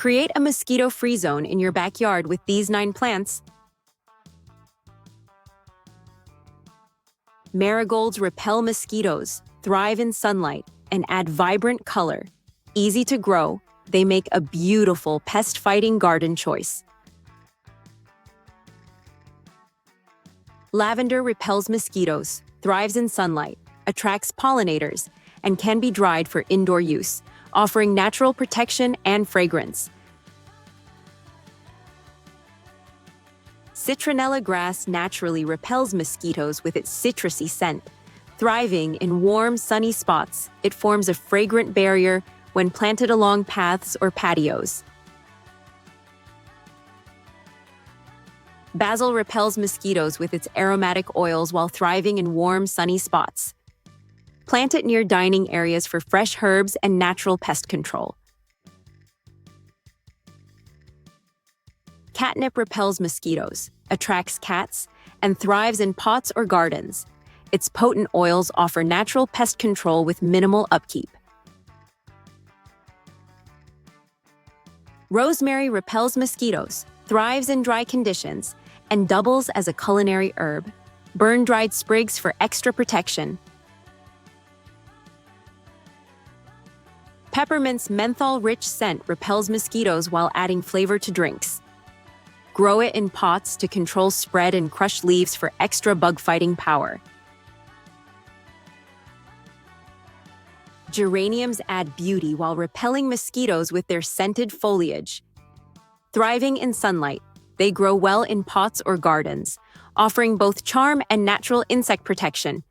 Create a mosquito-free zone in your backyard with these 9 plants. Marigolds repel mosquitoes, thrive in sunlight, and add vibrant color. Easy to grow, they make a beautiful pest-fighting garden choice. Lavender repels mosquitoes, thrives in sunlight, attracts pollinators, and can be dried for indoor use, offering natural protection and fragrance. Citronella grass naturally repels mosquitoes with its citrusy scent. Thriving in warm, sunny spots, it forms a fragrant barrier when planted along paths or patios. Basil repels mosquitoes with its aromatic oils while thriving in warm, sunny spots. Plant it near dining areas for fresh herbs and natural pest control. Catnip repels mosquitoes, attracts cats, and thrives in pots or gardens. Its potent oils offer natural pest control with minimal upkeep. Rosemary repels mosquitoes, thrives in dry conditions, and doubles as a culinary herb. Burn dried sprigs for extra protection. Peppermint's menthol-rich scent repels mosquitoes while adding flavor to drinks. Grow it in pots to control spread and crush leaves for extra bug-fighting power. Geraniums add beauty while repelling mosquitoes with their scented foliage. Thriving in sunlight, they grow well in pots or gardens, offering both charm and natural insect protection.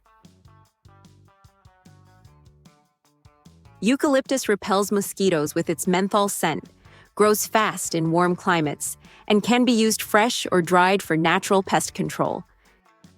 Eucalyptus repels mosquitoes with its menthol scent, grows fast in warm climates, and can be used fresh or dried for natural pest control.